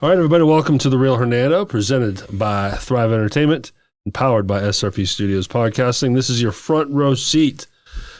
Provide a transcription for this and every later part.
All right, everybody, welcome to The Real Hernando, presented by Thrive Entertainment and powered by SRP Studios Podcasting. This is your front row seat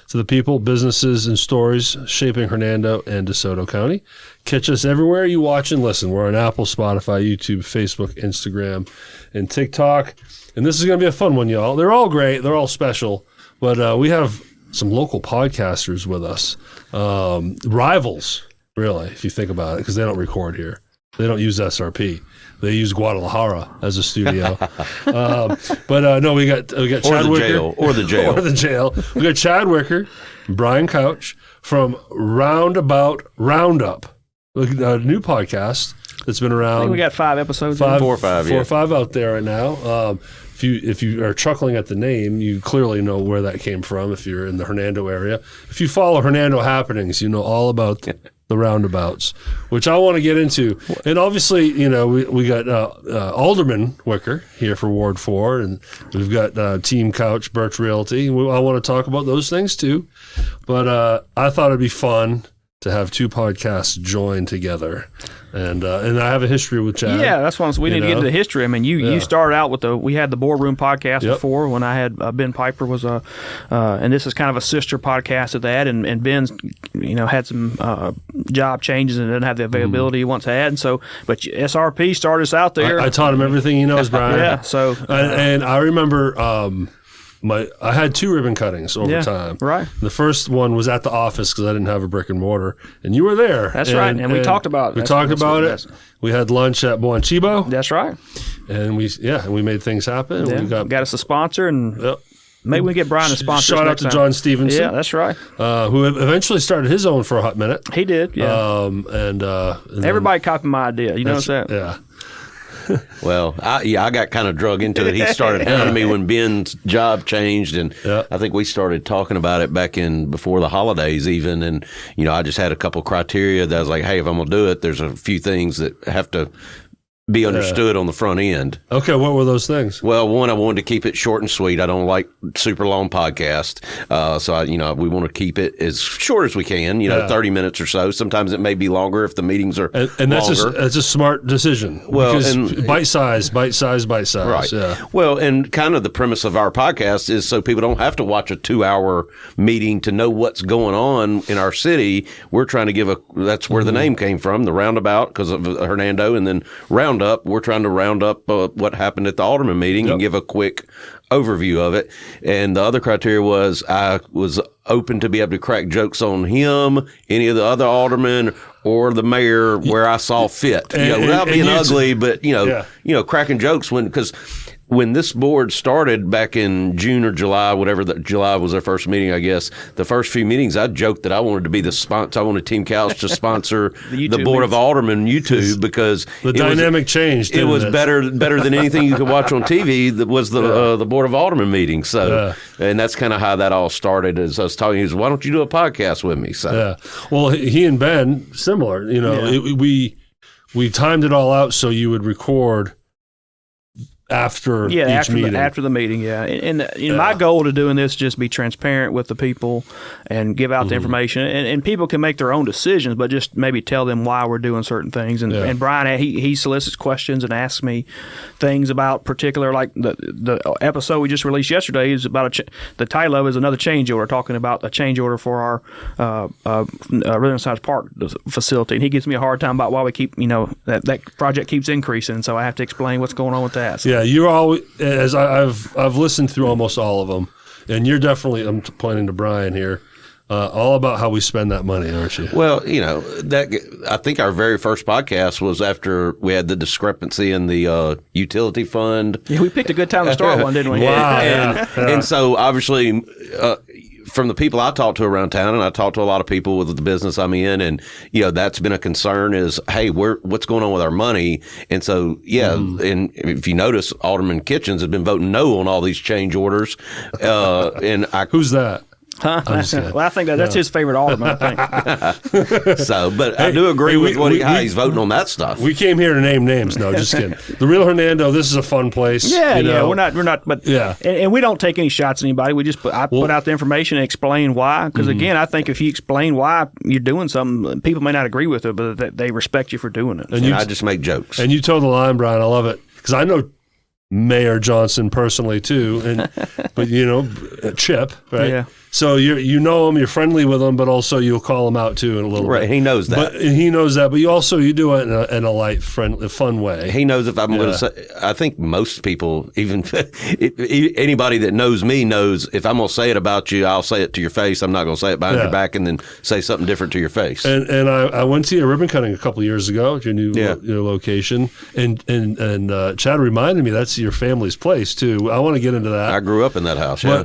to the people, businesses, and stories shaping Hernando and DeSoto County. Catch us everywhere you watch and listen. We're on Apple, Spotify, YouTube, Facebook, Instagram, and TikTok. And this is going to be a fun one, y'all. They're all great. They're all special. But we have some local podcasters with us. Rivals, really, if you think about it, because they don't record here. They don't use SRP. They use Guadalajara as a studio. No, we got Chad Wicker. Or the jail. Or the jail. We got Chad Wicker, Brian Couch from Roundabout, Roundup, a new podcast that's been around. I think we got 5 episodes. 4 or 5, Four or 5 out there right now. If you are chuckling at the name, you clearly know where that came from if you're in the Hernando area. If you follow Hernando happenings, you know all about the roundabouts, which I want to get into. And obviously, you know, we got Alderman Wicker here for Ward 4, and we've got Team Couch, Birch Realty. I want to talk about those things too. But I thought it'd be fun to have 2 podcasts join together. And I have a history with Chad. Yeah, that's one. We need to get into the history. I mean, you started out with we had the Boardroom podcast before when I had Ben Piper was and this is kind of a sister podcast of that. And Ben's, had some job changes and didn't have the availability he once had. And so, but SRP started us out there. I taught him everything he knows, Brian. Yeah. So, and I remember. I had 2 ribbon cuttings over time. Right. The first one was at the office because I didn't have a brick and mortar, and you were there. That's right. And we talked about it. We talked about it. We had lunch at Buonchibo. That's right. And we made things happen. Yeah. We got us a sponsor, and maybe we get Brian a sponsor. Shout out to John Stevenson. Yeah, that's right. Who eventually started his own for a hot minute. He did. Yeah. And everybody copied my idea. You know what I'm saying? Yeah. Well, I got kind of drug into it. He started hounding me when Ben's job changed, and I think we started talking about it back before the holidays even. And, I just had a couple criteria that I was like, hey, if I'm going to do it, there's a few things that have to be understood on the front end. Okay, what were those things? Well, one, I wanted to keep it short and sweet. I don't like super long podcasts, so we want to keep it as short as we can. 30 minutes or so. Sometimes it may be longer if the meetings are and that's longer. That's a smart decision. Well, because bite size. Right. Yeah. Well, and kind of the premise of our podcast is so people don't have to watch a 2-hour meeting to know what's going on in our city. We're trying to that's where the name came from, the Roundabout, because of Hernando, and then Roundup. We're trying to round up what happened at the Alderman meeting and give a quick overview of it. And the other criteria was I was open to be able to crack jokes on him, any of the other aldermen, or the mayor where I saw fit. Without being ugly, but cracking jokes because when this board started back in June or July, July was their first meeting, I guess. The first few meetings, I joked that I wanted to be the sponsor. I wanted Team Couch to sponsor the Board of Aldermen YouTube because the dynamic changed. It was better than anything you could watch on TV. That was the Board of Aldermen meeting. So, and that's kind of how that all started. As I was talking, he was, why don't you do a podcast with me? So, well, he and Ben similar. We timed it all out so you would record after each meeting. After the meeting, and my goal to doing this is just be transparent with the people and give out the information, and people can make their own decisions, but just maybe tell them why we're doing certain things. And Brian, he solicits questions and asks me things about particular, like the episode we just released yesterday is about the title of it is another change order, talking about a change order for our Renaissance Park facility, and he gives me a hard time about why we keep that project keeps increasing, so I have to explain what's going on with that. So. You're always, as I've listened through almost all of them, and you're definitely, I'm pointing to Brian here, all about how we spend that money, aren't you? Well, I think our very first podcast was after we had the discrepancy in the utility fund. Yeah, we picked a good time to start one, didn't we? Wow. And so obviously, from the people I talk to around town, and I talk to a lot of people with the business I'm in, and that's been a concern is, hey, what's going on with our money? And so, and if you notice, Alderman Kitchens has been voting no on all these change orders. Who's that? Huh? Well, I think that's his favorite alderman, I think. So, but I do agree with how he's voting on that stuff. We came here to name names. No, just kidding. The Real Hernando, this is a fun place. Yeah, we're not, but yeah. And we don't take any shots at anybody. We just put out the information and explain why. Because again, I think if you explain why you're doing something, people may not agree with it, but they respect you for doing it. And I just make jokes. And you toe the line, Brian. I love it. Because I know Mayor Johnson personally too, but Chip, right? Yeah. So you know him, you're friendly with him, but also you'll call him out too in a little bit. Right, he knows that. But he knows that, but you do it in a light, friendly, fun way. He knows if I'm going to say. I think most people, even anybody that knows me, knows if I'm going to say it about you, I'll say it to your face. I'm not going to say it behind your back and then say something different to your face. And I went to your ribbon cutting a couple of years ago at your new location, and Chad reminded me that's your family's place too. I want to get into that. I grew up in that house. Yeah.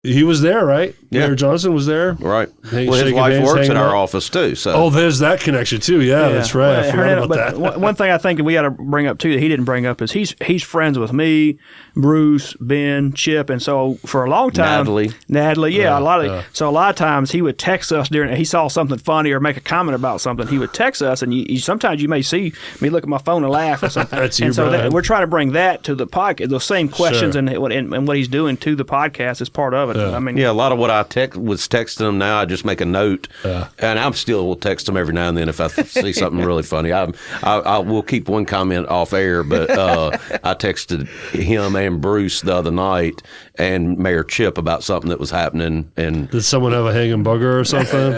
He was there, right? Yeah. Mayor Johnson was there. Right. Well, his wife works in our office too. So. There's that connection too. Yeah, that's right. I forgot about that. One thing I think that we got to bring up too that he didn't bring up is he's friends with me, Bruce, Ben, Chip, and so for a long time, Natalie, a lot of times he would text us he saw something funny or make a comment about something. He would text us, and sometimes you may see me look at my phone and laugh or something. That's you, Brian. We're trying to bring that to the podcast. Those same questions and what he's doing to the podcast is part of it. Yeah. I mean, a lot of what I was texting them now, I just make a note, and I still will text them every now and then if I see something really funny. I will keep one comment off air, but I texted him and Bruce the other night and Mayor Chip about something that was happening. And did someone have a hanging bugger or something?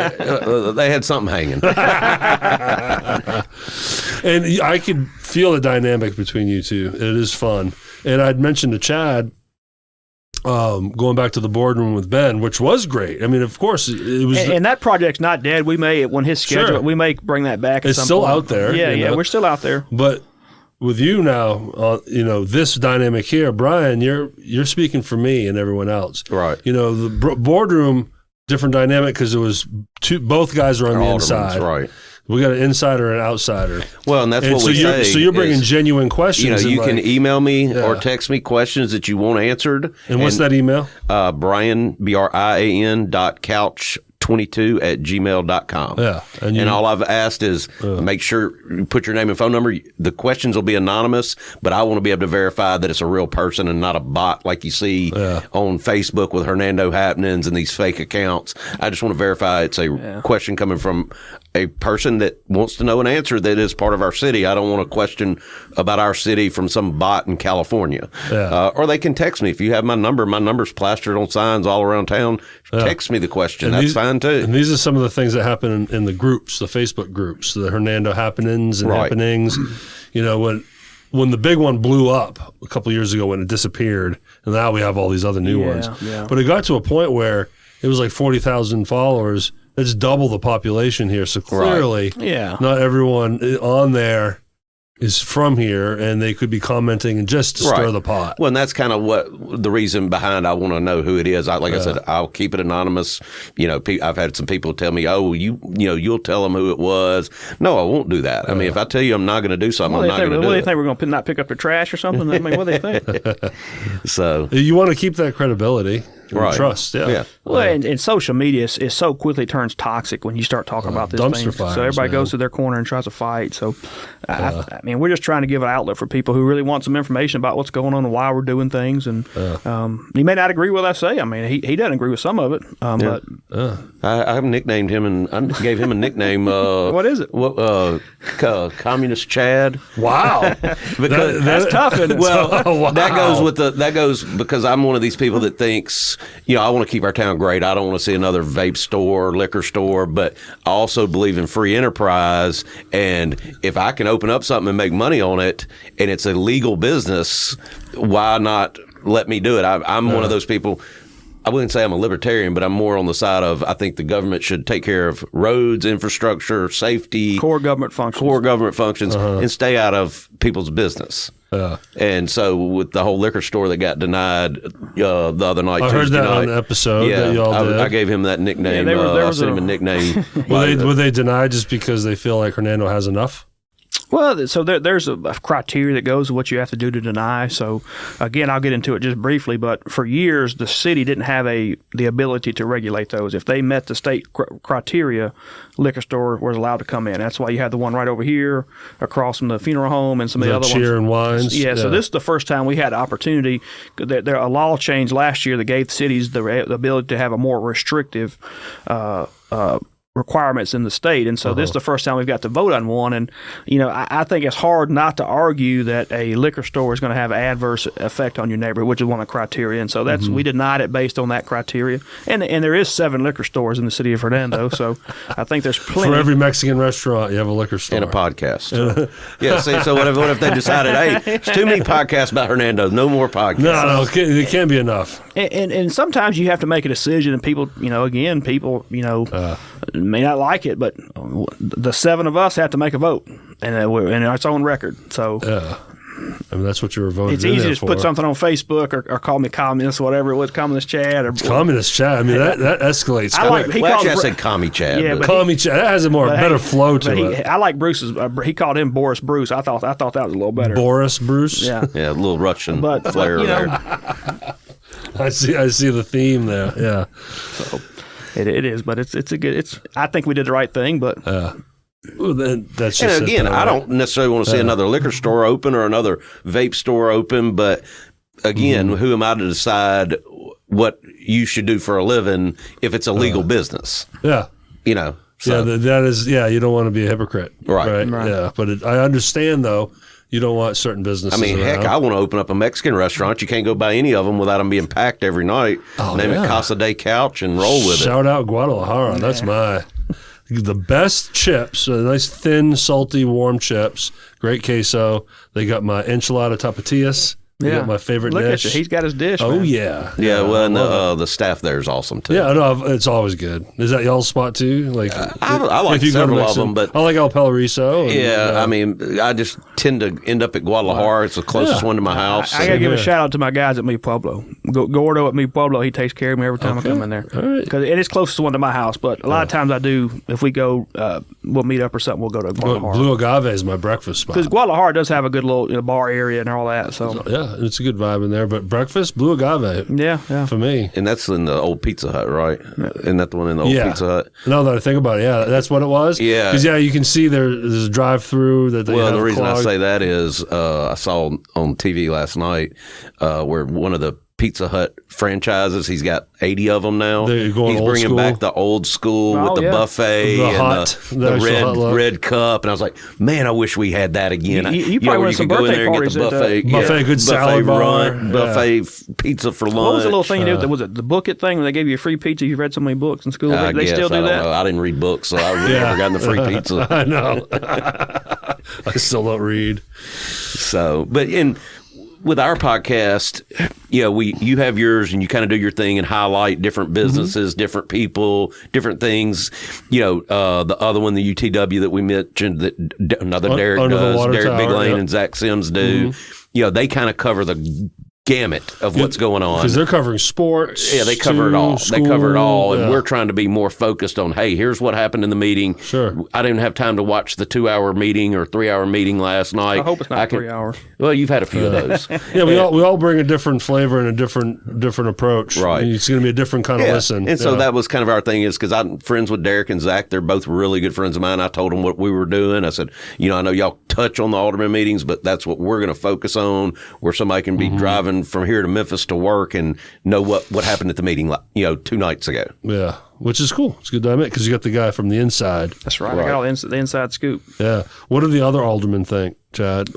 They had something hanging. And I could feel the dynamic between you two. It is fun. And I'd mentioned to Chad, going back to the boardroom with Ben, which was great. I mean, of course, it was. And that project's not dead. We may, when his schedule, we may bring that back. It's still out there. Yeah, we're still out there. But with you now, this dynamic here, Brian, you're speaking for me and everyone else. Right. The boardroom, different dynamic because it was both guys are on the inside. Right. We got an insider and an outsider. Well, and that's what we say. So you're bringing genuine questions. You can email me or text me questions that you want answered. And what's that email? Brian, brian.couch22@gmail.com. Yeah. And all I've asked is make sure you put your name and phone number. The questions will be anonymous, but I want to be able to verify that it's a real person and not a bot like you see on Facebook with Hernando happenings and these fake accounts. I just want to verify it's a question coming from a person that wants to know an answer that is part of our city. I don't want a question about our city from some bot in California. Yeah. Or they can text me. If you have my number, my number's plastered on signs all around town. Text me the question. That's fine too. And these are some of the things that happen in the groups, the Facebook groups, the Hernando happenings and happenings. When the big one blew up a couple of years ago when it disappeared, and now we have all these other new ones. Yeah. But it got to a point where it was like 40,000 followers. It's double the population here. So clearly, not everyone on there is from here, and they could be commenting and just to stir the pot. Well, and that's kind of what the reason behind I want to know who it is. I said, I'll keep it anonymous. I've had some people tell me, you'll tell them who it was. No, I won't do that. I mean, if I tell you I'm not going to do something, I'm not going to do it. What do they think? We're going to not pick up the trash or something? I mean, what do they think? So you want to keep that credibility. Trust, Well, and social media is so quickly turns toxic when you start talking about this thing. So everybody goes to their corner and tries to fight. So, I mean, we're just trying to give an outlet for people who really want some information about what's going on and why we're doing things. And he may not agree with what I say. I mean, he doesn't agree with some of it. But I have nicknamed him, and I gave him a nickname. What is it? Communist Chad. Wow, that's tough. Isn't it? Well, that goes because I'm one of these people that thinks. I want to keep our town great. I don't want to see another vape store, liquor store, but I also believe in free enterprise. And if I can open up something and make money on it, and it's a legal business, why not let me do it? I'm one of those people. I wouldn't say I'm a libertarian, but I'm more on the side of I think the government should take care of roads, infrastructure, safety, core government functions, and stay out of people's business. And so with the whole liquor store that got denied the other night, I heard that on the episode that y'all did. I gave him that nickname. I sent him a nickname. Were they denied just because they feel like Hernando has enough? Well, so there's a criteria that goes with what you have to do to deny. So, again, I'll get into it just briefly, but for years, the city didn't have the ability to regulate those. If they met the state criteria, liquor store was allowed to come in. That's why you had the one right over here across from the funeral home and some of the other Cheer ones. and Wines. Yeah, so this is the first time we had the opportunity. A law changed last year that gave cities the ability to have a more restrictive requirements in the state, and so this is the first time we've got to vote on one. And I think it's hard not to argue that a liquor store is going to have an adverse effect on your neighborhood, which is one of the criteria. And so that's we denied it based on that criteria. And there is 7 liquor stores in the city of Hernando, so I think there's plenty. For every Mexican restaurant, you have a liquor store and a podcast. Yeah. See, so what if they decided, hey, it's too many podcasts about Hernando, no more podcasts? No, it can't be enough. And sometimes you have to make a decision, and people, may not like it, but the 7 of us have to make a vote, and we're in its own record. So I mean, that's what you were voting. It's easy to put something on Facebook or call me communist, whatever it was, communist chat. Communist chat. I mean, that escalates. I said commie chat. Yeah, commie chat. That has a better flow to it. I like Bruce's. He called him Boris Bruce. I thought that was a little better. Boris Bruce. Yeah, a little Russian flair there. I see the theme there. Yeah. So it is, but it's a good. I think we did the right thing, but. Well, then that's just and again, I don't necessarily want to see another liquor store open or another vape store open, but again, who am I to decide what you should do for a living if it's a legal business? Yeah. So. Yeah, that is, you don't want to be a hypocrite. Right. Yeah, but I understand, though, you don't want certain businesses around. Heck, I want to open up a Mexican restaurant. You can't go by any of them without them being packed every night. Name it Casa de Couch and roll with it. Shout out Guadalajara. Yeah. That's the best chips, nice thin, salty, warm chips. Great queso. They got my enchilada tapatillas. They got my favorite dish. Look at you. He's got his dish. Oh, man. yeah. Yeah, well, and the staff there is awesome, too. Yeah, no, it's always good. Is that y'all's spot, too? I like several of them, but... I like El Peloriso. I just tend to end up at Guadalajara. It's the closest one to my house. I got to give a shout-out to my guys at Mi Pueblo. Gordo at Mi Pueblo, he takes care of me every time I come in there. Because it is closest one to my house, but a lot of times I do, if we go, we'll meet up or something, we'll go to Guadalajara. Blue Agave is my breakfast spot. Because Guadalajara does have a good little bar area and all that. So yeah, it's a good vibe in there. But breakfast, Blue Agave. Yeah. For me. And that's in the old Pizza Hut, right? Isn't that the one in the old Pizza Hut? Now that I think about it, that's what it was. Yeah. Because, you can see there's a drive-through that they have the reason clogged. I say that is I saw on TV last night where one of the Pizza Hut franchises, he's got 80 of them now. He's bringing back the old school with the buffet and the red cup. And I was like, man, I wish we had that again. You probably went to some birthday parties. Buffet, good salad bar. Buffet pizza for lunch. What was the little thing you did? Was it the book it thing where they gave you a free pizza? You read so many books in school. They still do that? I didn't read books, so I really never gotten the free pizza. I know. I still don't read. So, but with our podcast, you have yours and you kind of do your thing and highlight different businesses, different people, different things. The other one, the UTW that we mentioned, that another Derrick does, Derrick Big Lane and Zach Sims do. They kind of cover the gamut of what's going on. Because they're covering sports. Yeah, they cover it all. They cover it all. And we're trying to be more focused on, hey, here's what happened in the meeting. Sure. I didn't have time to watch the 2-hour meeting or 3-hour meeting last night. I hope it's not 3 hours. Well, you've had a few of those. Yeah, we all bring a different flavor and a different approach. Right. And it's going to be a different kind of listen. And so that was kind of our thing, is because I'm friends with Derrick and Zach. They're both really good friends of mine. I told them what we were doing. I said, I know y'all touch on the alderman meetings, but that's what we're going to focus on, where somebody can be driving from here to Memphis to work and know what happened at the meeting 2 nights ago. Yeah, which is cool. It's good to admit, because you got the guy from the inside. That's right. I got all the inside scoop. Yeah. What do the other aldermen think, Chad?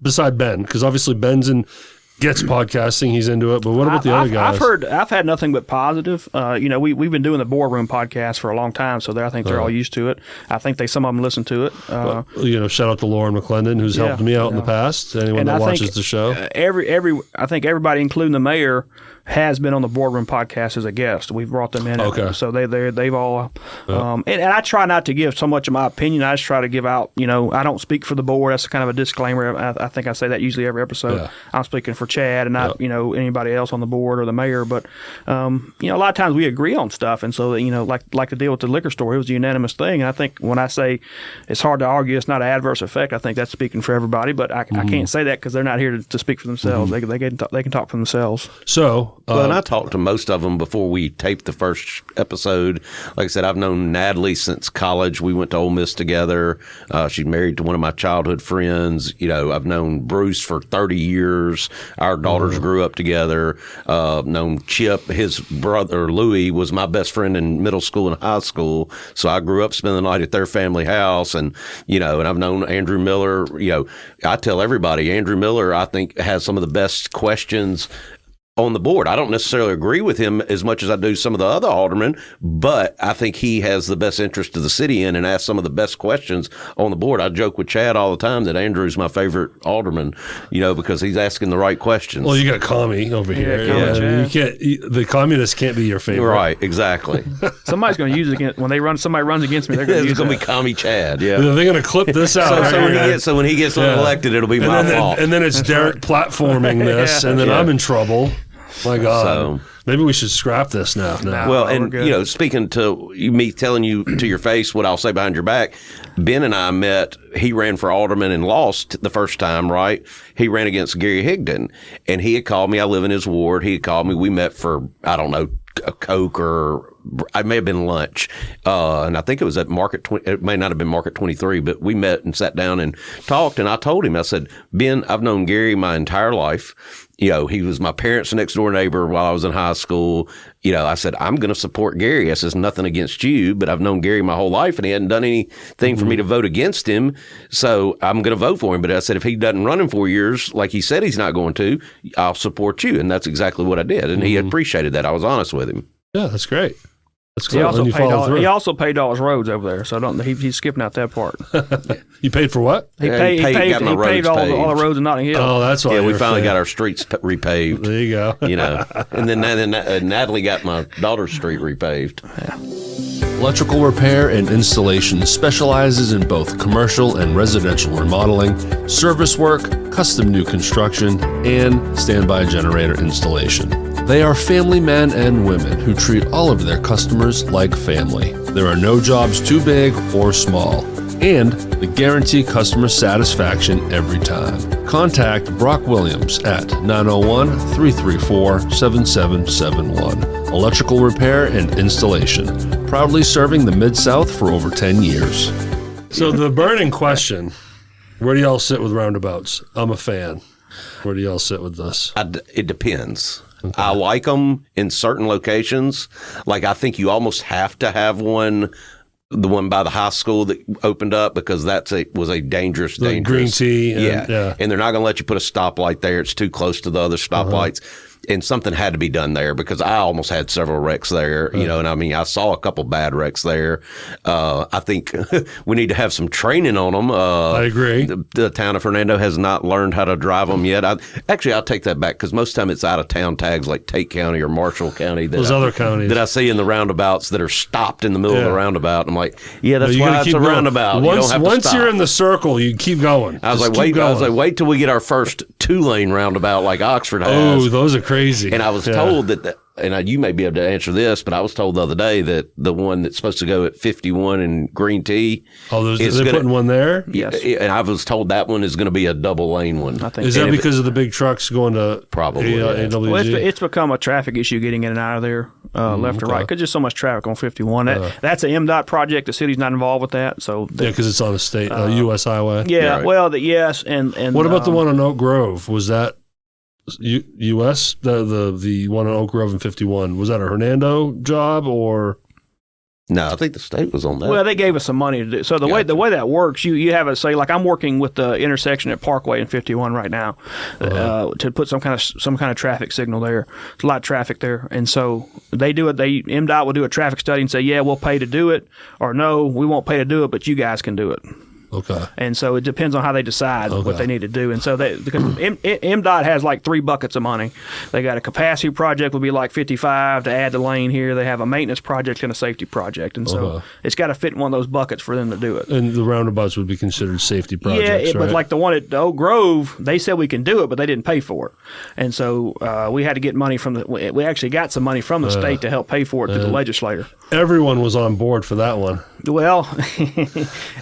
Beside Ben, because obviously Ben's gets podcasting, he's into it. But what about the other guys? I've had nothing but positive. We've been doing the boardroom podcast for a long time, so I think they're all used to it. I think some of them listen to it. Shout out to Lauren McClendon, who's helped me out in the past. Anyone that watches the show, I think everybody, including the mayor, has been on the Boardroom podcast as a guest. We've brought them in. Okay. So they've all, and I try not to give so much of my opinion. I just try to give out, I don't speak for the board. That's kind of a disclaimer. I think I say that usually every episode. Yeah. I'm speaking for Chad and not, anybody else on the board or the mayor. But, a lot of times we agree on stuff. And so, like the deal with the liquor store, it was a unanimous thing. And I think when I say it's hard to argue it's not an adverse effect, I think that's speaking for everybody. But I can't say that because they're not here to speak for themselves. They can talk for themselves. So, and I talked to most of them before we taped the first episode. Like I said, I've known Natalie since college. We went to Ole Miss together. She's married to one of my childhood friends. I've known Bruce for 30 years. Our daughters grew up together. Known Chip, his brother Louis was my best friend in middle school and high school. So I grew up spending the night at their family house. And, and I've known Andrew Miller. I tell everybody, Andrew Miller, I think, has some of the best questions on the board. I don't necessarily agree with him as much as I do some of the other aldermen, but I think he has the best interest of the city in and asks some of the best questions on the board. I joke with Chad all the time that Andrew's my favorite alderman, because he's asking the right questions. Well, you got Commie over here. You can't. The communist can't be your favorite. Right, exactly. Somebody's going to use it against when somebody runs against me. They're going to use it's going to be Commie Chad. Yeah, they're going to clip this out. So when he gets elected, it'll be my fault. And then it's Derrick platforming this, and then I'm in trouble. My God. So, maybe we should scrap this now. Well, and, speaking to me telling you to your face what I'll say behind your back, Ben and I met. He ran for alderman and lost the first time, right? He ran against Gary Higdon, and he had called me. I live in his ward. He had called me. We met for, I don't know, a Coke or I may have been lunch. And I think it was at Market, it may not have been Market 23, but we met and sat down and talked. And I told him, I said, Ben, I've known Gary my entire life. He was my parents' next door neighbor while I was in high school. I said, I'm going to support Gary. I says, nothing against you, but I've known Gary my whole life and he hadn't done anything for me to vote against him. So I'm going to vote for him. But I said, if he doesn't run in 4 years, like he said he's not going to, I'll support you. And that's exactly what I did. And he appreciated that. I was honest with him. Yeah, that's great. He also paid all his roads over there, so he's skipping out that part. You paid for what? He paid all the roads in Notting Hill. Oh, that's why. Yeah, we finally got our streets repaved. There you go. And then Natalie got my daughter's street repaved. Yeah. Electrical repair and installation specializes in both commercial and residential remodeling, service work, custom new construction, and standby generator installation. They are family men and women who treat all of their customers like family. There are no jobs too big or small, and they guarantee customer satisfaction every time. Contact Brock Williams at 901-334-7771. Electrical repair and installation, proudly serving the Mid-South for over 10 years. So the burning question, where do y'all sit with roundabouts? I'm a fan. Where do y'all sit with this? It depends. Okay. I like them in certain locations. Like, I think you almost have to have one, the one by the high school that opened up, because was a dangerous. Green tea. Yeah. And they're not going to let you put a stoplight there. It's too close to the other stoplights. And something had to be done there, because I almost had several wrecks there, and I saw a couple bad wrecks there. I think we need to have some training on them. I agree. The town of Hernando has not learned how to drive them yet. I'll take that back, because most of the time it's out of town tags like Tate County or Marshall County. Other counties. That I see in the roundabouts that are stopped in the middle of the roundabout. And I'm like, that's why it's a roundabout. Once you're in the circle, you keep going. I was like, wait till we get our first 2-lane roundabout like Oxford has. Oh, those are crazy. And I was told that and you may be able to answer this, but I was told the other day that the one that's supposed to go at 51 and Green Tea. Oh, they're putting one there? Yes. And I was told that one is going to be a double lane one. I think. Is that because of the big trucks going to probably AWG? Well, it's become a traffic issue getting in and out of there, left to right, because there's so much traffic on 51. That's an MDOT project. The city's not involved with that. So because it's on a state U.S. highway. Yeah, right. Yes. And what about the one on Oak Grove? Was that U.S. the one on Oak Grove in 51, was that a Hernando job or? No, I think the state was on that. Well, they gave us some money to do. So the way that works, you have it say, like, I'm working with the intersection at Parkway and 51 right now to put some kind of traffic signal there. There's a lot of traffic there, and so they do it. MDOT will do a traffic study and say, yeah, we'll pay to do it, or no, we won't pay to do it, but you guys can do it. Okay. And so it depends on how they decide what they need to do. And so because MDOT has like 3 buckets of money. They got a capacity project would be like 55 to add the lane here. They have a maintenance project and a safety project. And so it's got to fit in one of those buckets for them to do it. And the roundabouts would be considered safety projects, yeah, right? But like the one at Oak Grove, they said we can do it, but they didn't pay for it. And so we had to get money from we actually got some money from the state to help pay for it through the legislator. Everyone was on board for that one. Well,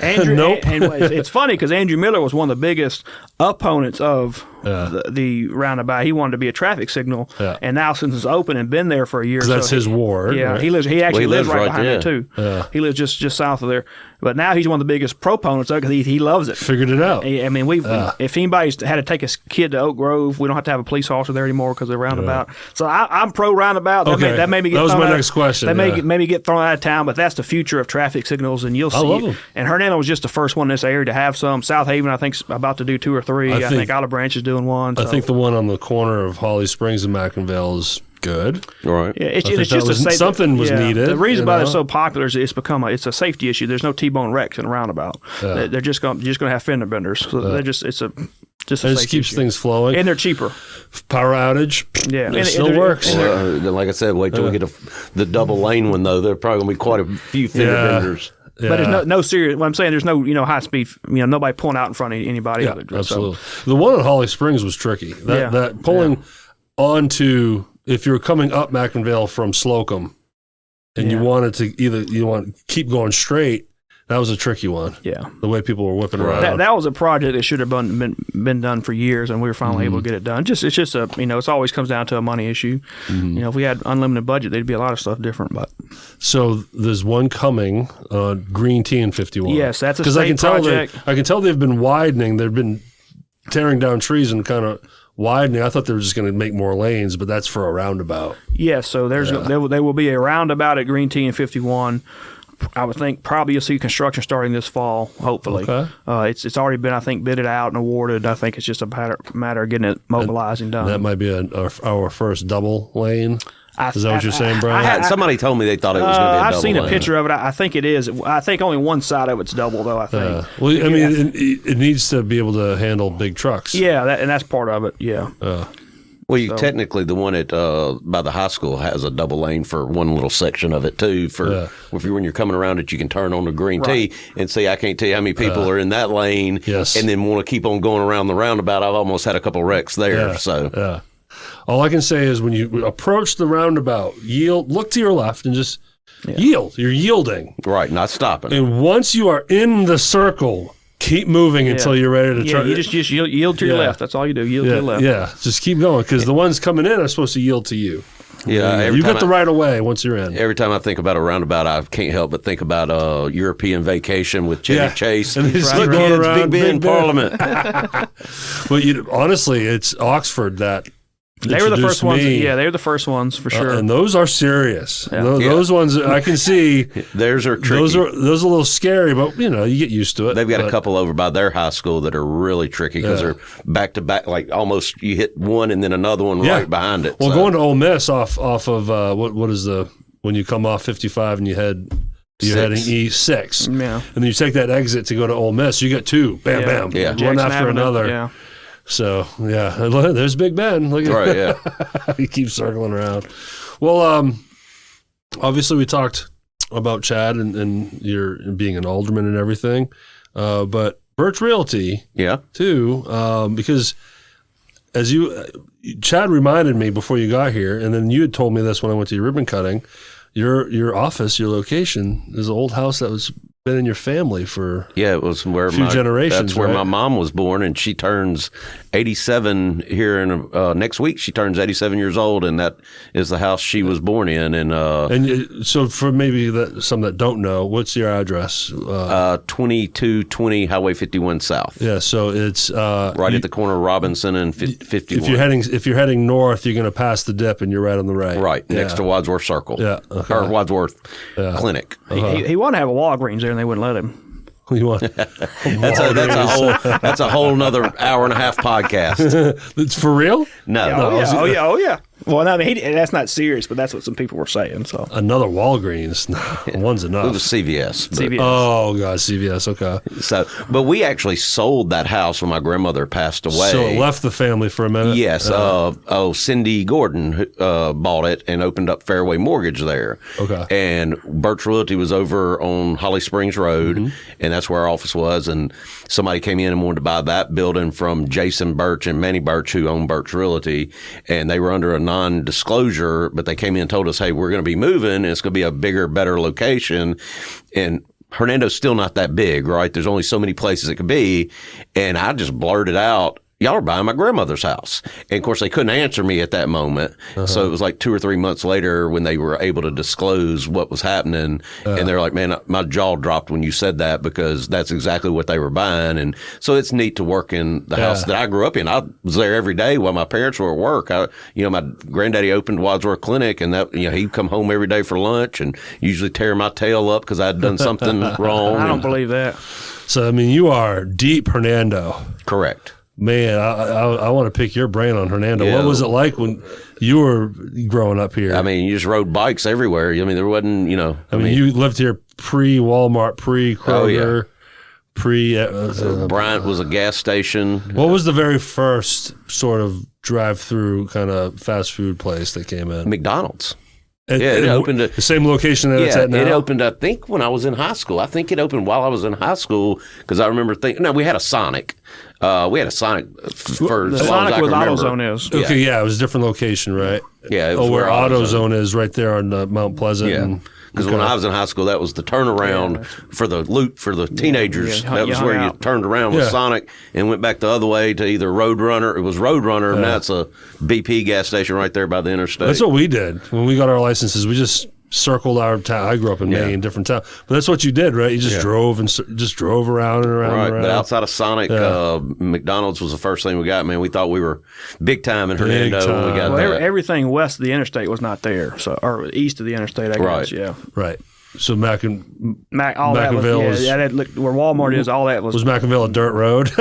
Andrew, Nope. and it's funny because Andrew Miller was one of the biggest opponents of the roundabout. He wanted to be a traffic signal, and now since it's open and been there for a year, so that's his ward. Yeah, right? he actually lives right behind there. it too. Yeah. He lives just south of there. But now he's one of the biggest proponents of it because he loves it. Figured it out. I mean, if anybody's had to take a kid to Oak Grove, we don't have to have a police officer there anymore because of the roundabout. So I'm pro roundabout. That was my next question. That may get thrown out of town, but that's the future of traffic signals, and you'll see. love them. And Hernando was just the first one in this area to have some. South Haven, I think, is about to do 2 or 3. I think Olive Branch is doing one. I think the one on the corner of Holly Springs and McInville is good. Right. Yeah, it's just something was needed. The reason why it's so popular is it's a safety issue. There's no T-bone wrecks in a roundabout. They're just going to have fender benders. So they're just a It just safety keeps issue. things flowing. And they're cheaper. Power outage. Yeah, It still works. Like I said, wait till we get the double lane one though. There are probably going to be quite a few fender benders. Yeah. But there's no serious. What I'm saying, there's no high speed. Nobody pulling out in front of anybody. Yeah, absolutely. The one at Holly Springs was tricky. That pulling onto, if you're coming up McInville from Slocum, and you wanted to keep going straight, that was a tricky one. Yeah, the way people were whipping around. That was a project that should have been done for years, and we were finally able to get it done. It's just it always comes down to a money issue. If we had unlimited budget, there'd be a lot of stuff different. But so there's one coming, Green Tea in 51. Yes, that's a state project. I can tell they've been widening. They've been tearing down trees and kind of widening. I thought they were just going to make more lanes, but that's for a roundabout. Yes, so there will be a roundabout at Green Tea in 51. I would think probably you'll see construction starting this fall, hopefully. Okay. It's already been, I think, bidded out and awarded. I think it's just a matter of getting it mobilized and done. That might be our first double lane. Is that what you're saying, Brian? Somebody told me they thought it was going to be a double I've seen lane. a picture of it. I think it is. I think only one side of it's double, though, I think. Well, I mean, it needs to be able to handle big trucks. Yeah, and that's part of it, yeah. Well, technically, the one at by the high school has a double lane for one little section of it too. When you're coming around it, you can turn on the Green Tea and see. I can't tell you how many people are in that lane, and then want to keep on going around the roundabout. I've almost had a couple wrecks there. All I can say is when you approach the roundabout, look to your left and just yield. You're yielding, right? Not stopping. And once you are in the circle, keep moving until you're ready to turn. You just yield to your left. That's all you do. Yield to your left. Yeah, just keep going because the ones coming in are supposed to yield to you. Yeah, you got the right of way once you're in. Every time I think about a roundabout, I can't help but think about European Vacation with Chevy Chase. And he's Look, going kids, around Big Ben Parliament. Well, honestly, it's Oxford that they were the first ones. Me. Yeah, they were the first ones for sure. And those are serious. Yeah. Those ones I can see. Those are tricky. Those are a little scary, but you get used to it. They've got a couple over by their high school that are really tricky because they're back to back, like almost you hit one and then another one right behind it. Well, going to Ole Miss off of what is when you come off 55 and you're heading E6. Yeah. And then you take that exit to go to Ole Miss. You get two, bam, yeah. one Jackson after Avenue, another. Yeah. So there's Big Ben. Look at right, yeah. He keeps circling around. Well, obviously we talked about Chad and your being an alderman and everything, but Birch Realty, too, because as Chad reminded me before you got here, and then you had told me this when I went to your ribbon cutting. Your office, your location is an old house that was been in your family for it was where a few generations. That's where my mom was born, and she turns 87 here in next week. She turns 87 years old, and that is the house she was born in. And so for maybe some that don't know, what's your address? 2220 Highway 51 South. Yeah, so it's right at the corner of Robinson and 51. If you're heading north, you're going to pass the dip, and you're right on the right. Right next to Wadsworth Circle. Yeah, okay. Or Wadsworth Clinic. He wanted to have a Walgreens there, and they wouldn't let him. You want? That's a whole nother hour and a half podcast. It's for real? No. Oh yeah. Well, I mean, that's not serious, but that's what some people were saying. So Another Walgreens. No, one's enough. It was CVS. CVS. Oh, God, CVS. Okay. So, but we actually sold that house when my grandmother passed away. So it left the family for a minute? Yes. Cindy Gordon bought it and opened up Fairway Mortgage there. Okay. And Birch Realty was over on Holly Springs Road, and that's where our office was. And somebody came in and wanted to buy that building from Jason Birch and Manny Birch, who owned Birch Realty, and they were under a non-disclosure, but they came in and told us, hey, we're going to be moving, and it's going to be a bigger, better location. And Hernando's still not that big, right? There's only so many places it could be. And I just blurted out, y'all are buying my grandmother's house. And of course, they couldn't answer me at that moment. So it was like 2 or 3 months later when they were able to disclose what was happening. And they're like, man, my jaw dropped when you said that, because that's exactly what they were buying. And so it's neat to work in the house that I grew up in. I was there every day while my parents were at work. My granddaddy opened Wadsworth Clinic, and he'd come home every day for lunch and usually tear my tail up because I'd done something wrong. I don't believe that. So, I mean, you are deep Hernando. Correct. Man, I want to pick your brain on Hernando. Yeah. What was it like when you were growing up here? I mean, you just rode bikes everywhere. I mean, there wasn't, I mean, you lived here pre-Walmart, pre-Kroger, Bryant was a gas station. What was the very first sort of drive-through kind of fast food place that came in? McDonald's. It opened at the same location that it's at now? It opened, I think, when I was in high school. I think it opened while I was in high school, because I remember thinking, no, we had a Sonic. For the as long as Sonic I with can remember. AutoZone is. Okay, yeah, it was a different location, right? Yeah. It was where AutoZone is, right there on Mount Pleasant. Yeah. Because when I was in high school, that was the turnaround for the loop for the teenagers. That was where you turned around with Sonic and went back the other way to either Roadrunner. It was Roadrunner, and that's a BP gas station right there by the interstate. That's what we did when we got our licenses. We just circled our town. I grew up in Maine, different town, but that's what you did, right? You just drove and just drove around and around. Right, and around. But outside of Sonic, McDonald's was the first thing we got. Man, we thought we were big time in Hernando when we got that. Everything west of the interstate was not there, or east of the interstate, I guess. Yeah, right. So all Mackinville was where Walmart is. All that was Mackinville a dirt road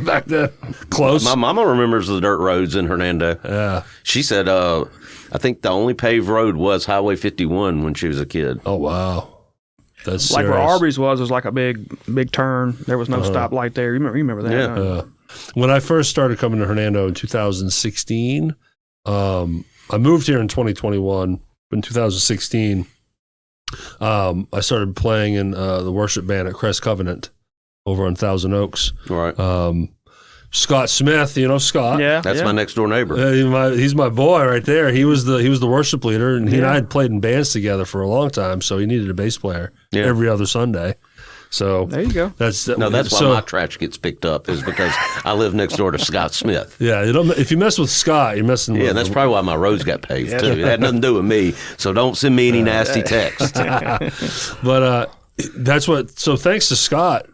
back then. Close. My mama remembers the dirt roads in Hernando. Yeah, she said, I think the only paved road was Highway 51 when she was a kid. Oh wow, that's like serious. where Arby's was like a big turn. There was no stoplight there. You remember that? Yeah. When I first started coming to Hernando in 2016, I moved here in 2021. In 2016. I started playing in the worship band at Crest Covenant over on Thousand Oaks. Right. Scott Smith, you know Scott. Yeah, that's my next door neighbor. He's my boy right there. He was the worship leader, and he and I had played in bands together for a long time. So he needed a bass player every other Sunday. So there you go. That's why my trash gets picked up, is because I live next door to Scott Smith. Yeah, if you mess with Scott, you're messing with. Yeah, that's probably why my roads got paved too. It had nothing to do with me. So don't send me any nasty texts. But that's what. So thanks to Scott,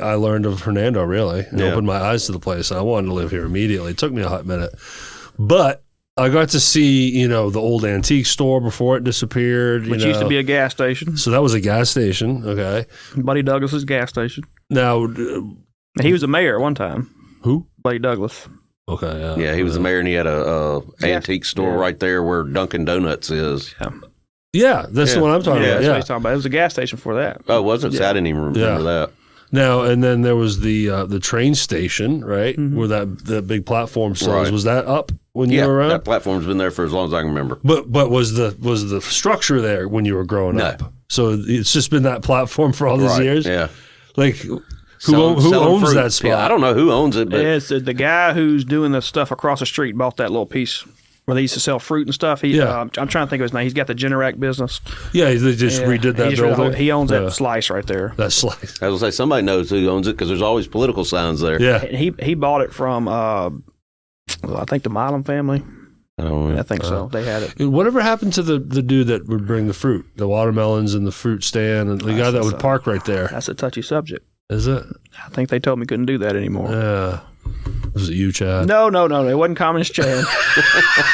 I learned of Hernando really, and opened my eyes to the place. And I wanted to live here immediately. It took me a hot minute, but I got to see, the old antique store before it disappeared. Which used to be a gas station. So that was a gas station, okay. Buddy Douglas's gas station. Now, he was the mayor at one time. Who? Buddy Douglas. Okay, yeah. Yeah, he was the mayor, and he had a antique store right there where Dunkin' Donuts is. Yeah, that's the one I'm talking about. That's what he's talking about. It was a gas station for that. Oh, was it? So I didn't even remember that. Now, and then there was the train station, right, where the big platform still is. Was that up when you were around? That platform's been there for as long as I can remember. But was the structure there when you were growing up? So it's just been that platform for all these years? Yeah. Like, who owns that spot? Yeah, I don't know who owns it, but it's the guy who's doing the stuff across the street bought that little piece where they used to sell fruit and stuff. I'm trying to think of his name. He's got the Generac business. Yeah, they just redid that building. He owns that slice right there. That slice. I was going to say, somebody knows who owns it because there's always political signs there. Yeah. And he bought it from, I think, the Milam family. Oh, I think so. They had it. Whatever happened to the dude that would bring the fruit, the watermelons and the fruit stand, and the guy that would park right there? That's a touchy subject. Is it? I think they told me couldn't do that anymore. Yeah. Was it you, Chad? No. It wasn't Commons Chad.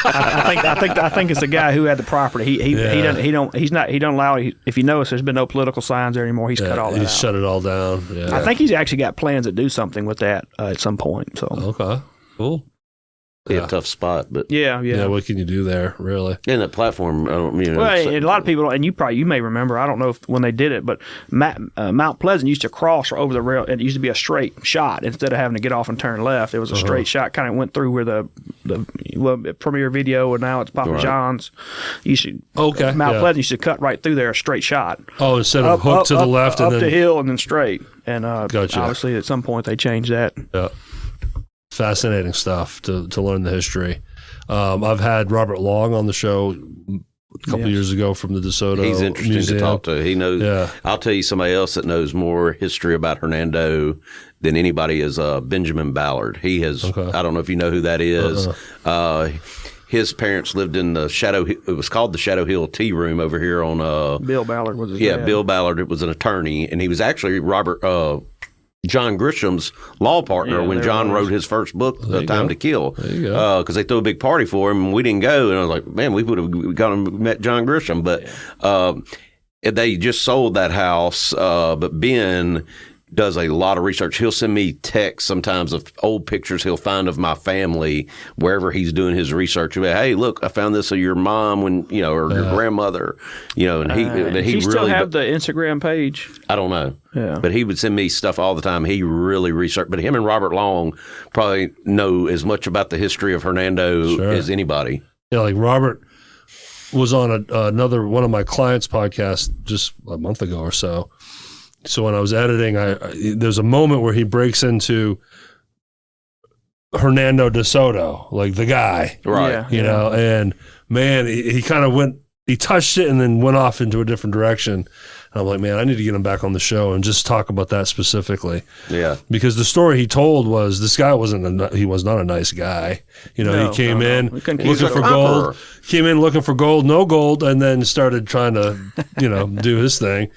I think it's the guy who had the property. He don't allow. If you notice, there's been no political signs there anymore. He's cut all that out. He's shut it all down. Yeah. I think he's actually got plans to do something with that at some point. So okay, cool. be a tough spot. But yeah. What can you do there, really? In that platform, I don't, you know. Well, and a lot of people, and you may remember. I don't know when they did it, but Mount Pleasant used to cross over the rail. It used to be a straight shot instead of having to get off and turn left. It was a straight shot. Kind of went through where the Premiere Video, and now it's Papa John's. Mount Pleasant used to cut right through there, a straight shot. Oh, instead of hook to the left and and up then the hill and then straight. And gotcha. Obviously, at some point they changed that. Yeah. Fascinating stuff to learn the history. I've had Robert Long on the show a couple years ago from the DeSoto He's interesting Museum. to talk to. He knows. Yeah. I'll tell you somebody else that knows more history about Hernando than anybody is Benjamin Ballard. He has. Okay. I don't know if you know who that is. His parents lived in the Shadow. It was called the Shadow Hill Tea Room over here on. Bill Ballard was his dad. Bill Ballard. It was an attorney, and he was actually John Grisham's law partner when John wrote his first book, Time to Kill. There you go. Because they threw a big party for him, and we didn't go. And I was like, man, we would have gone and met John Grisham. But they just sold that house. But Ben does a lot of research. He'll send me texts sometimes of old pictures he'll find of my family wherever he's doing his research. He'll be, hey, look, I found this of your mom or your grandmother, and he really still have the Instagram page. I don't know. Yeah. But he would send me stuff all the time. He really researched. But him and Robert Long probably know as much about the history of Hernando as anybody. Yeah, like Robert was on another one of my clients' podcasts just a month ago or so. So when I was editing, there's a moment where he breaks into Hernando DeSoto, like the guy, right? And man, he kind of he touched it and then went off into a different direction. And I'm like, man, I need to get him back on the show and just talk about that specifically. Yeah, because the story he told was this guy was not a nice guy. He came in looking for gold. Came in looking for gold, no gold, and then started trying to do his thing,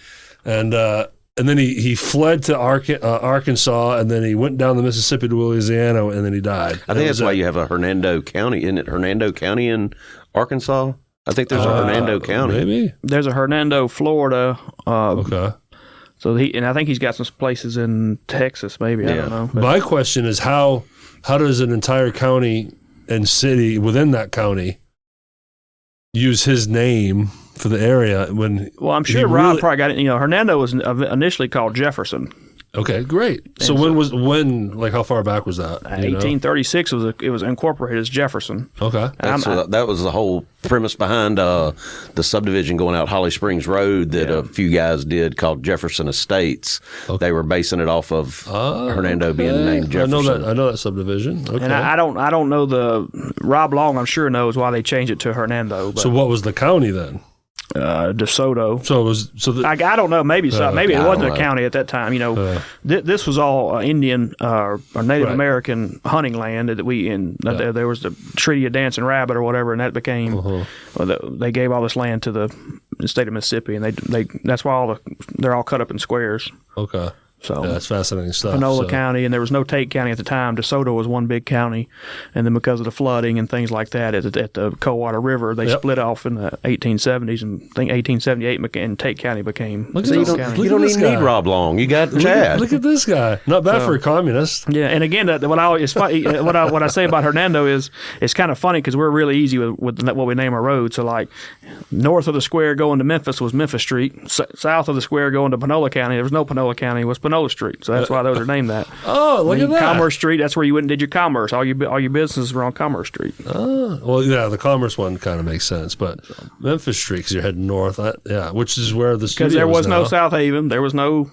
and then he fled to Arkansas, and then he went down the Mississippi to Louisiana, and then he died. I think that's why you have a Hernando County. Isn't it Hernando County in Arkansas? I think there's a Hernando County. Maybe. There's a Hernando, Florida. Okay. So I think he's got some places in Texas, maybe. I don't know. But my question is how does an entire county and city within that county use his name for the area I'm sure Rob probably got it. Hernando was initially called Jefferson. Okay, great. So when how far back was that? 1836 it was incorporated as Jefferson. Okay. That was the whole premise behind the subdivision going out Holly Springs Road that a few guys did called Jefferson Estates. Okay. They were basing it off of Hernando being named Jefferson. I know that subdivision. Okay. And I don't know Rob Long, I'm sure, knows why they changed it to Hernando. But, so what was the county then? DeSoto. So it was. I don't know. Maybe maybe it wasn't a county at that time. This was all Indian or Native American hunting land that there was the Treaty of Dancing Rabbit or whatever, and that became. They gave all this land to the state of Mississippi, and that's why they're all cut up in squares. Okay. So that's fascinating stuff. Panola County, and there was no Tate County at the time. DeSoto was one big county, and then because of the flooding and things like that at the Coldwater River, they split off in the 1870s, and I think 1878, and Tate County became. You don't even need Rob Long. You got Chad. Look at this guy. Not bad for a communist. Yeah, and again, what I say about Hernando is it's kind of funny because we're really easy with what we name our roads. So like north of the square going to Memphis was Memphis Street. South of the square going to Panola County, there was no Panola County. It was Panola Street, so that's why those are named that. Oh, look at that! Commerce Street. That's where you went and did your commerce. All your businesses were on Commerce Street. Oh, well, yeah, the Commerce one kind of makes sense, but Memphis Street because you're heading north. Which is where the studio because there was now. no South Haven. There was no.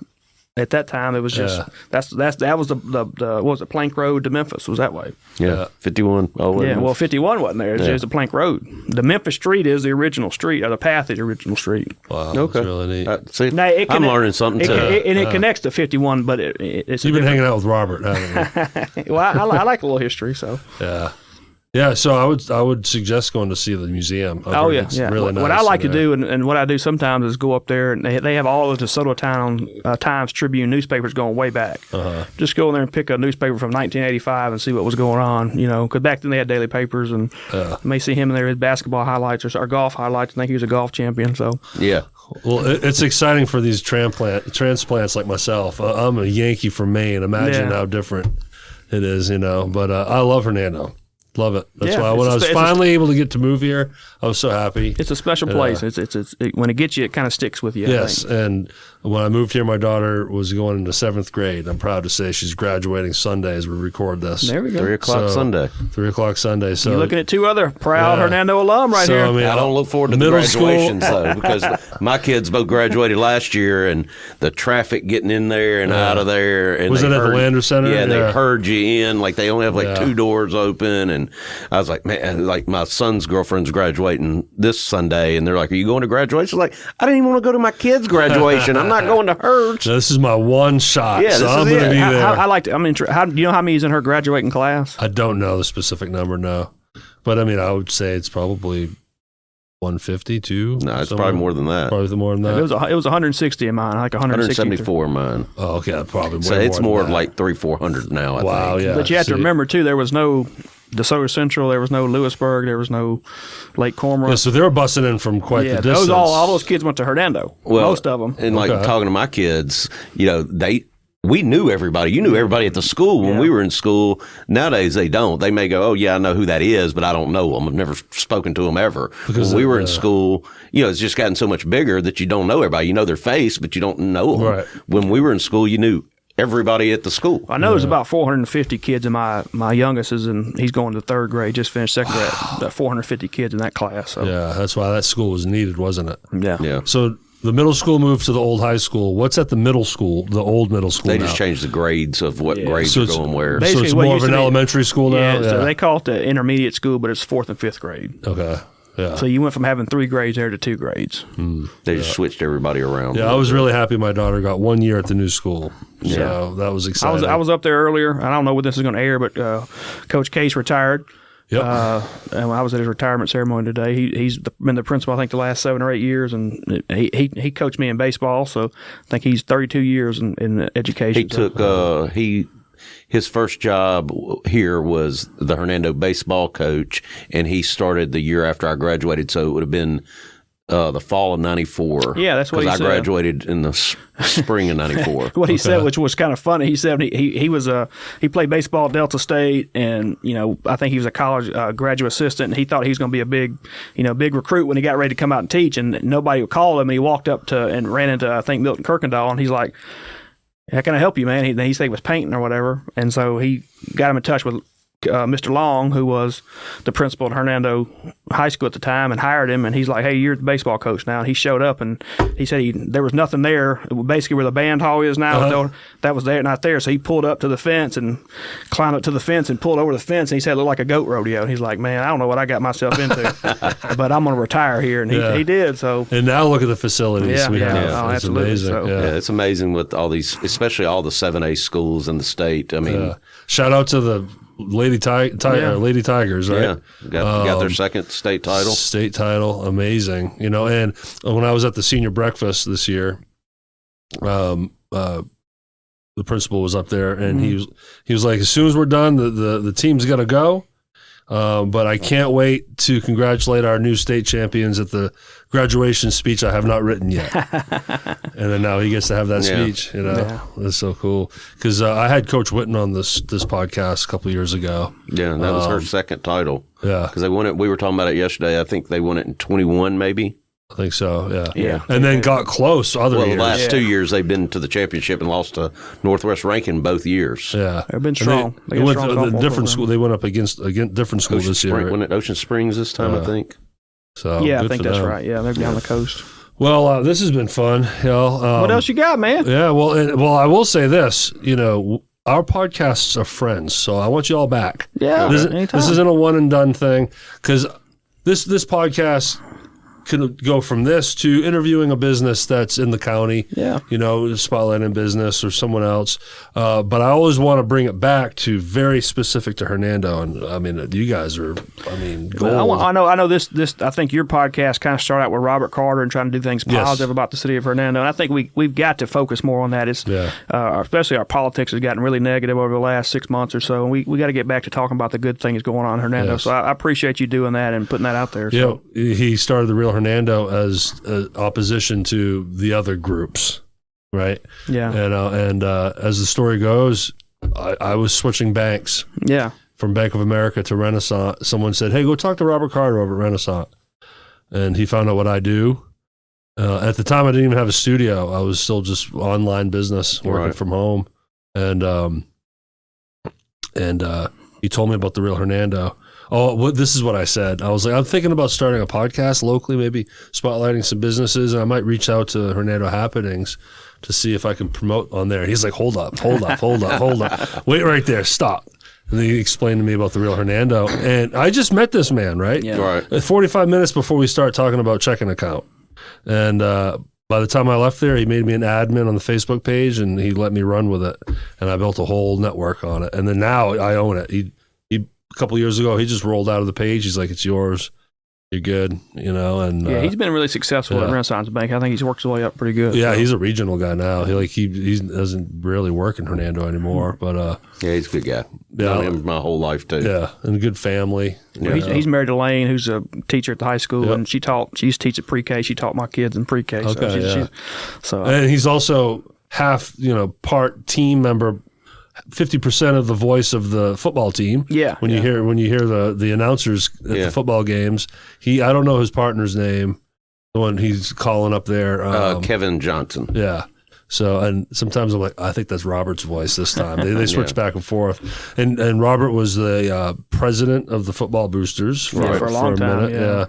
At that time, it was just that was the what was it, Plank Road to Memphis was that way. Yeah, 51. Oh, yeah. Well, 51 wasn't there. It's just a Plank Road. The Memphis Street is the original street, or the path is the original street. Wow, okay. That's really neat. See, I'm learning something too. It connects to 51, but it's. You've been hanging out with Robert, haven't you? Well, I like a little history, so. Yeah. Yeah, so I would suggest going to see the museum. It's really nice. What I like to do, and what I do sometimes is go up there, and they have all of the DeSoto Times Tribune newspapers going way back. Just go in there and pick a newspaper from 1985 and see what was going on, because back then they had daily papers, and you may see him in there, his basketball highlights or golf highlights. I think he was a golf champion. So yeah. Well, it's exciting for these transplants like myself. I'm a Yankee from Maine. Imagine how different it is, but I love Hernando. Love it. That's Yeah, why when I was finally able to get to move here, I was so happy. It's a special place. When it gets you, it kind of sticks with you. Yes, and when I moved here, my daughter was going into 7th grade. I'm proud to say she's graduating Sunday as we record this. There we go. 3 o'clock Sunday. 3 o'clock Sunday. So you're looking at two other proud Hernando alum right here. I mean, I don't look forward to the graduations though, because my kids both graduated last year, and the traffic getting in there and out of there. And was it at the Lander Center? Yeah, they herd you in. Like they only have like 2 doors open, and I was like, man, like my son's girlfriend's graduating this Sunday, and they're like, "Are you going to graduation?" Like, I didn't even want to go to my kid's graduation. I'm not going to hers. No, this is my one shot. Yeah, so this I'm is going to it. be there. I like to. I mean, do you know how many is in her graduating class? I don't know the specific number, no. But I mean, I would say it's probably 152. No, it's probably more than that. Probably more than that. It was 160 in mine, like 174 in mine. Oh, okay, probably. So it's more like 300-400 now. I think. Yeah. But you have to remember too, there was no DeSoto Central, there was no Lewisburg, there was no Lake Cormorant. Yeah, so they were busting in from quite the distance. All those kids went to Hernando. Well, most of them. And like talking to my kids, we knew everybody. You knew everybody at the school when we were in school. Nowadays, they don't. They may go, "Oh, yeah, I know who that is," but I don't know them. I've never spoken to them ever. Because when we were in school, it's just gotten so much bigger that you don't know everybody. You know their face, but you don't know them. Right. When we were in school, you knew everybody at the school. I know there's about 450 kids in my youngest he's going to 3rd grade, just finished 2nd grade. About 450 kids in that class. So. Yeah, that's why that school was needed, wasn't it? Yeah. So the middle school moved to the old high school. What's at the middle school, the old middle school They now? just changed the grades of what grades are going where. So it's more of an elementary school now? Yeah, so they call it the intermediate school, but it's 4th and 5th grade. Okay. Yeah. So you went from having 3 grades there to 2 grades. They just switched everybody around. Yeah, I was really happy my daughter got 1 year at the new school. So that was exciting. I was up there earlier. I don't know when this is going to air, but Coach Case retired. Yep. And I was at his retirement ceremony today. He's been the principal, I think, the last 7 or 8 years, and he coached me in baseball. So I think he's 32 years in education. He took his first job here was the Hernando baseball coach, and he started the year after I graduated. So it would have been the fall of '94. Yeah, that's what he said. Because I graduated in the spring of '94. What he said, which was kind of funny, he said he played baseball at Delta State, and I think he was a college graduate assistant, and he thought he was going to be a big recruit when he got ready to come out and teach, and nobody would call him, and he walked up to and ran into I think Milton Kirkendall, and he's like, "How can I help you, man?" He said he was painting or whatever, and so he got him in touch with Mr. Long, who was the principal at Hernando High School at the time, and hired him. And he's like, "Hey, you're the baseball coach now." And he showed up, and he said there was nothing there. It was basically where the band hall is now. That was there, not there. So he pulled up to the fence and climbed up to the fence and pulled over the fence. And he said it looked like a goat rodeo. And he's like, "Man, I don't know what I got myself into, but I'm going to retire here." And he did. So and now look at the facilities we have. Oh, it's absolutely. amazing. So, it's amazing with all these, especially all the 7A schools in the state. I mean, shout out to the Lady Tigers, right? Yeah, got their second state title. State title, amazing. And when I was at the senior breakfast this year, the principal was up there, and he was like, "As soon as we're done, the team's got to go." But I can't wait to congratulate our new state champions at the graduation speech I have not written yet. And then now he gets to have that speech. That's so cool. Because I had Coach Witten on this podcast a couple of years ago. Yeah, and that was her second title. Yeah, because they won it. We were talking about it yesterday. I think they won it in 21, maybe. I think so, yeah. And then got close years. The last 2 years they've been to the championship and lost to Northwest Rankin both years. Yeah. They've been strong. They went to a different school. They went up against different school this year. Right? Went at Ocean Springs this time, I think. So yeah, I think that's right. Yeah, they're down the coast. Well, this has been fun. What else you got, man? Yeah, well, I will say this. Our podcasts are friends, so I want you all back. Yeah, this isn't a one and done thing, because this podcast could go from this to interviewing a business that's in the county, spotlighting business or someone else. But I always want to bring it back to very specific to Hernando. And I mean, you guys are, gold. I know this, I think your podcast kind of started out with Robert Carter and trying to do things positive about the city of Hernando. And I think we've got to focus more on that. Especially our politics has gotten really negative over the last 6 months or so. And we got to get back to talking about the good things going on in Hernando. Yes. So I appreciate you doing that and putting that out there. Yeah, he started the Real Hernando as opposition to the other groups, right? Yeah. And as the story goes, I was switching banks. Yeah. from Bank of America to Renaissance, someone said, "Hey, go talk to Robert Carter over at Renaissance." And he found out what I do. At the time, I didn't even have a studio. I was still just online business, working from home. And he told me about the real Hernando. Oh, this is what I said. I was like, I'm thinking about starting a podcast locally, maybe spotlighting some businesses, and I might reach out to Hernando Happenings to see if I can promote on there. And he's like, hold up. Wait right there. Stop. And then he explained to me about the real Hernando. And I just met this man, right? Yeah. Right. 45 minutes before we start talking about checking account. And by the time I left there, he made me an admin on the Facebook page, and he let me run with it. And I built a whole network on it. And then now I own it. He a couple of years ago, he just rolled out of the page. He's like, "It's yours. You're good," And he's been really successful at Renaissance Bank. I think he's worked his way up pretty good. Yeah, so. He's a regional guy now. He doesn't really work in Hernando anymore, but yeah, he's a good guy. Known him my whole life too. Yeah, and a good family. Yeah. He's married to Lane, who's a teacher at the high school, and she used to teach at pre-K. She taught my kids in pre-K. Okay, so and he's also half, part team member. 50% of the voice of the football team. Yeah. When you hear the announcers at the football games, I don't know his partner's name, the one he's calling up there. Kevin Johnson. Yeah. So, and sometimes I'm like, I think that's Robert's voice this time. They switch back and forth. And Robert was the president of the football boosters for a long time. minute. Yeah.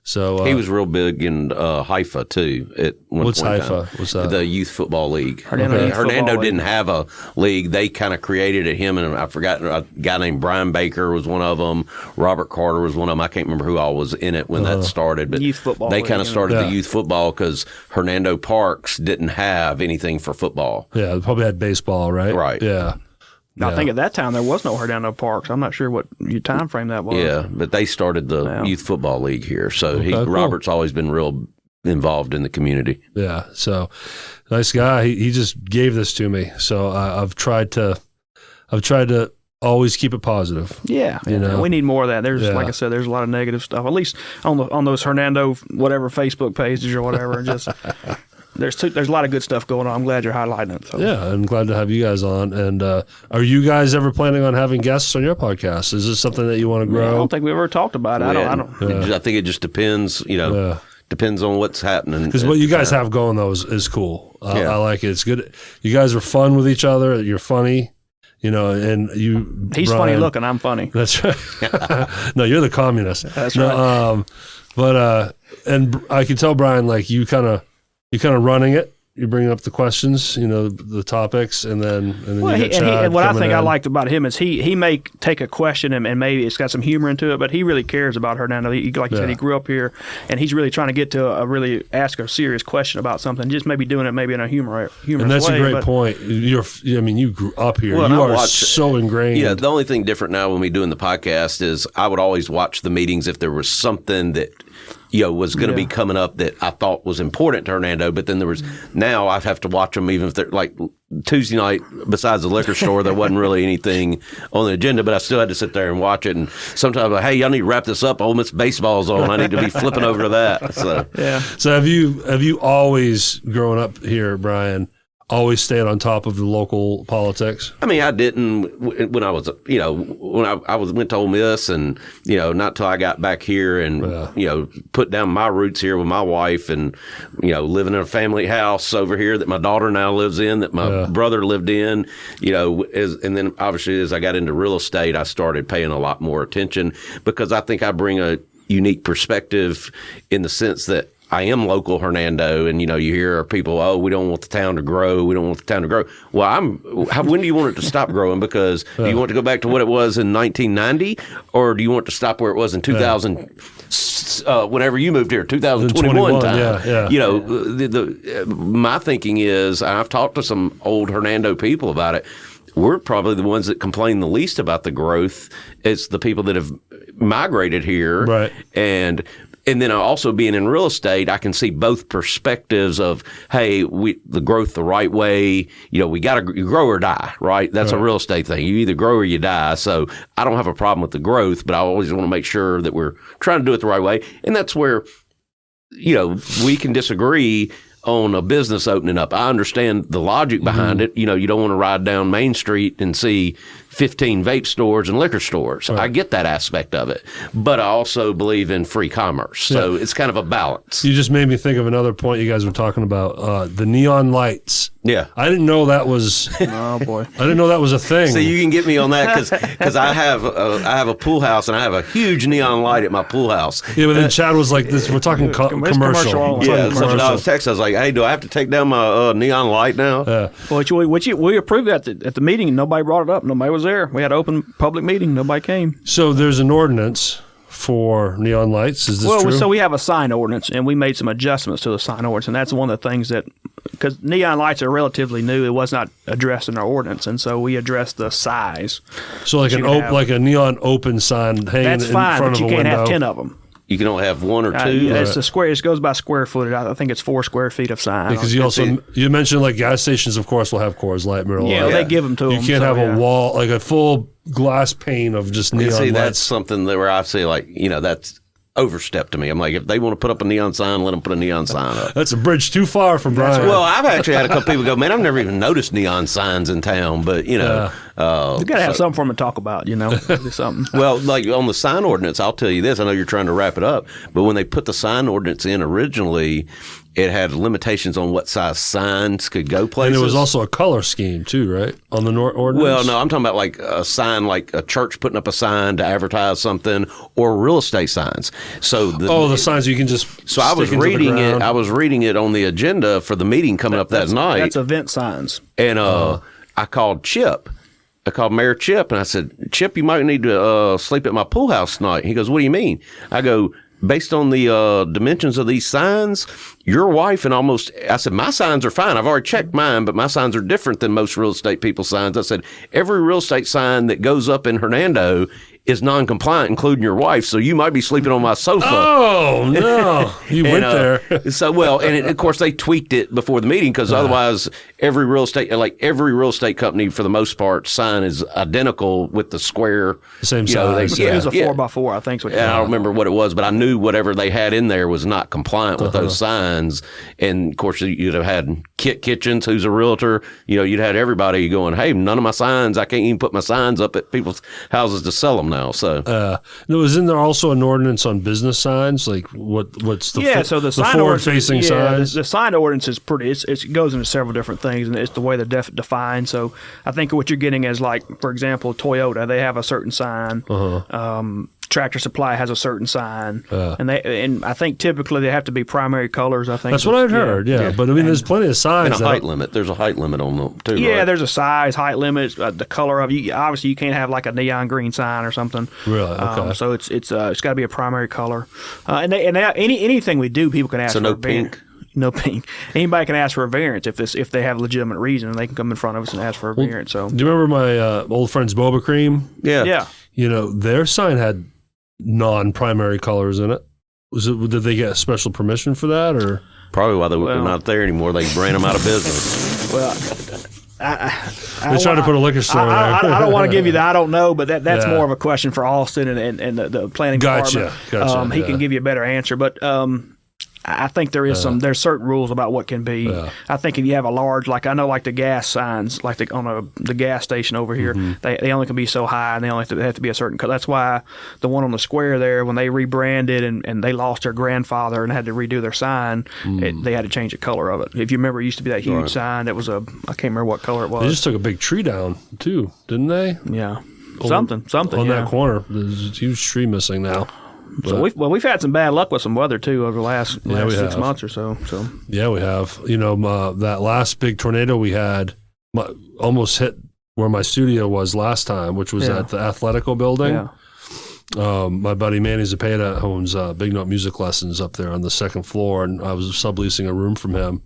So he was real big in Haifa too. At one what's point Haifa? What's that? The youth football league. Hernando didn't have a league. They kind of created it. Him and I forgot a guy named Brian Baker was one of them. Robert Carter was one of them. I can't remember who all was in it when that started. But youth football. They kind of started the youth football because Hernando Parks didn't have anything for football. Yeah, they probably had baseball, right? Right. Yeah. I think at that time there was no Hernando Parks. I'm not sure what your time frame that was. Yeah, but they started the youth football league here. So Robert's always been real involved in the community. Yeah, so nice guy. He just gave this to me. So I've tried to always keep it positive. Yeah, we need more of that. There's like I said, there's a lot of negative stuff. At least on those Hernando whatever Facebook pages or whatever, and just. There's a lot of good stuff going on. I'm glad you're highlighting it. So. Yeah, I'm glad to have you guys on. And are you guys ever planning on having guests on your podcast? Is this something that you want to grow? I don't think we ever talked about it. I don't. I think it just depends. Depends on what's happening. Because what you guys have going though is cool. I like it. It's good. You guys are fun with each other. You're funny. And you. He's Brian, funny looking. I'm funny. That's right. No, you're the communist. That's right. And I can tell Brian, like you're kind of running it. You're bringing up the questions, the topics, and then you get Chad and what I think in. I liked about him is he may take a question and maybe it's got some humor into it, but he really cares about Hernando. Like you said, he grew up here, and he's really trying to get to really ask a serious question about something. Just maybe doing it maybe in a humorous way. And that's a great point. You grew up here. You are so ingrained. The only thing different now when we doing the podcast is I would always watch the meetings if there was something that was going to be coming up that I thought was important to Hernando, but then now I have to watch them even if they're like Tuesday night, besides the liquor store, there wasn't really anything on the agenda, but I still had to sit there and watch it. And sometimes I'm like, hey, y'all need to wrap this up. Ole Miss baseball's on. I need to be flipping over to that. So, So have you always grown up here, Brian, always stayed on top of the local politics? I mean, I didn't when I was, when I went to Ole Miss, and not till I got back here and put down my roots here with my wife, and living in a family house over here that my daughter now lives in, that my brother lived in, and then obviously as I got into real estate, I started paying a lot more attention because I think I bring a unique perspective in the sense that I am local Hernando, and you hear people, we don't want the town to grow. We don't want the town to grow. Well, when do you want it to stop growing? Because do you want to go back to what it was in 1990, or do you want to stop where it was in 2000? Whenever you moved here, 2021 time. My thinking is, and I've talked to some old Hernando people about it. We're probably the ones that complain the least about the growth. It's the people that have migrated here, right? And then also being in real estate, I can see both perspectives of, hey, the growth the right way. We got to grow or die, right? That's a real estate thing. You either grow or you die. So I don't have a problem with the growth, but I always want to make sure that we're trying to do it the right way. And that's where, we can disagree on a business opening up. I understand the logic behind it. You don't want to ride down Main Street and see 15 vape stores and liquor stores. Right. I get that aspect of it, but I also believe in free commerce. So it's kind of a balance. You just made me think of another point you guys were talking about, the neon lights. Yeah. I didn't know that was. Oh boy. I didn't know that was a thing. So you can get me on that because I have a pool house and I have a huge neon light at my pool house. Yeah, but then Chad was like, "This we're talking commercial." commercial. We're Yeah, talking so when I commercial. was texting, I was like, "Hey, do I have to take down my neon light now?" Which we approved at the meeting, and nobody brought it up. Nobody was there. We had an open public meeting. Nobody came. So there's an ordinance for neon lights. Is this true? So we have a sign ordinance, and we made some adjustments to the sign ordinance, and that's one of the things that, because neon lights are relatively new, it was not addressed in our ordinance, and so we addressed the size. So like like a neon open sign hanging That's in fine, front but of you a can't window. have 10 of them. You can only have one or two. It's a square. It goes by square footage. I think it's 4 square feet of sign. Because you mentioned like gas stations, of course, will have Coors Light, Miller Lite. Yeah, they give them to them. You can't have a wall, like a full glass pane of just neon See, lights. that's something that where I say, like, that's overstep to me. I'm like, if they want to put up a neon sign, let them put a neon sign up. That's a bridge too far from Brian. Well, I've actually had a couple people go, man, I've never even noticed neon signs in town, but you got to have something for them to talk about, do something. Well, like on the sign ordinance, I'll tell you this. I know you're trying to wrap it up, but when they put the sign ordinance in originally, it had limitations on what size signs could go places. And there was also a color scheme too, right? On the ordinance? Well, no, I'm talking about like a sign, like a church putting up a sign to advertise something, or real estate signs. So the signs you can just. So I was reading it. I was reading it on the agenda for the meeting coming up that night. That's event signs. And I called Chip. I called Mayor Chip, and I said, Chip, you might need to sleep at my pool house tonight. He goes, what do you mean? I go, based on the dimensions of these signs, your wife and I said, my signs are fine. I've already checked mine, but my signs are different than most real estate people's signs. I said, every real estate sign that goes up in Hernando is non-compliant, including your wife, so you might be sleeping on my sofa. Oh, no. You went there. So, of course, they tweaked it before the meeting because otherwise every real estate company, for the most part, sign is identical with the square. Same size. It was a 4x4, I think. I don't remember what it was, but I knew whatever they had in there was not compliant with those signs. And, of course, you'd have had Kit Kitchens, who's a realtor. You'd had everybody going, hey, none of my signs, I can't even put my signs up at people's houses to sell them now. So isn't there also an ordinance on business signs? Like what's the so the forward-facing signs? The sign ordinance is pretty. It goes into several different things, and it's the way they're defined. So I think what you're getting is, like, for example, Toyota, they have a certain sign. Tractor Supply has a certain sign, and I think typically they have to be primary colors. I think that's what I'd heard. Yeah, but I mean, there's plenty of signs. And a height limit. There's a height limit on them too. Yeah, right? There's a size, height limit, the color of you. Obviously, you can't have like a neon green sign or something. Really? Okay. So it's got to be a primary color, and anything we do, people can ask. So for no a variance. pink. No pink. Anybody can ask for a variance if they have legitimate reason, and they can come in front of us and ask for a variance. So, do you remember my old friends Boba Cream? Yeah. Their sign had non-primary colors in it. Did they get special permission for that, or probably why they're not there anymore? They ran them out of business. Well, they tried to put a liquor store there. I don't want to give you the I don't know, but that's more of a question for Austin and the planning department. Gotcha. He can give you a better answer, but I think there's certain rules about what can be. I think if you have a large, like I know, like the gas signs, like on the gas station over here, they only can be so high, and they have to be a certain color. That's why the one on the square there, when they rebranded and they lost their grandfather and had to redo their sign, they had to change the color of it. If you remember, it used to be that huge sign that was I can't remember what color it was. They just took a big tree down too, didn't they? Yeah, something on that corner. There's a huge tree missing now. So we've had some bad luck with some weather too over the last 6 months or so. Yeah, we have. That last big tornado we had almost hit where my studio was last time, which was at the Athletico building. Yeah. My buddy Manny Zepeda owns Big Note Music Lessons up there on the second floor, and I was subleasing a room from him,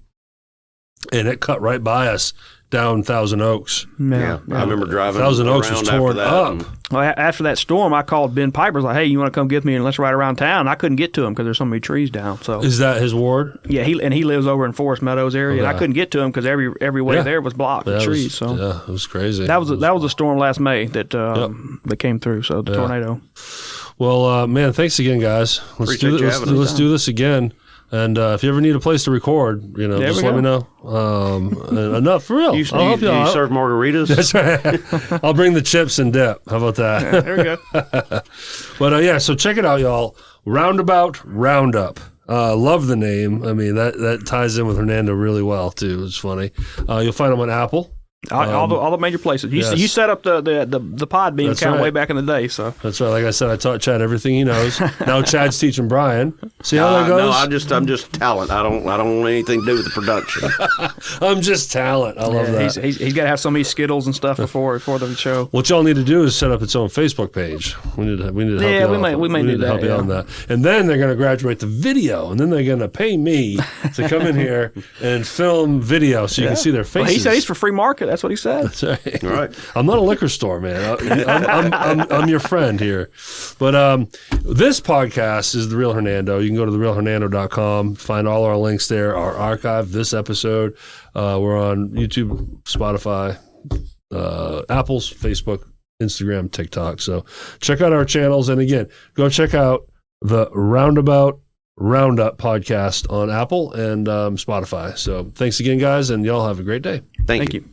and it cut right by us down Thousand Oaks. Yeah. I remember driving. Thousand Oaks was torn up. Well, after that storm, I called Ben Piper. I was like, "Hey, you want to come get me and let's ride around town?" And I couldn't get to him because there's so many trees down. So is that his ward? Yeah, he lives over in Forest Meadows area, and I couldn't get to him because every way there was blocked with trees. It was crazy. That was a storm last May that came through. So the tornado. Well, man, thanks again, guys. Let's do this again. And if you ever need a place to record, just let me know. Enough for real. I'll help you out. You serve margaritas? That's right. I'll bring the chips and dip. How about that? Yeah, there we go. But so check it out, y'all. Roundabout, Roundup. Love the name. I mean, that ties in with Hernando really well too. It's funny. You'll find them on Apple. All the major places. You set up the Podbean account way back in the day. So that's right. Like I said, I taught Chad everything he knows. Now Chad's teaching Brian. See how that goes? No, I'm just talent. I don't want anything to do with the production. I'm just talent. I love that. He's got to have so many Skittles and stuff before the show. What y'all need to do is set up its own Facebook page. We need to help you. Yeah, we may do that. Help you on that. And then they're going to graduate the video, and then they're going to pay me to come in here and film video so you can see their faces. Well, he said he's for free market. That's what he said. That's right. All right. I'm not a liquor store, man. I'm your friend here. But this podcast is The Real Hernando. You can go to therealhernando.com, find all our links there, our archive, this episode. We're on YouTube, Spotify, Apple's, Facebook, Instagram, TikTok. So check out our channels. And again, go check out the Roundabout Roundup podcast on Apple and Spotify. So thanks again, guys, and y'all have a great day. Thank you.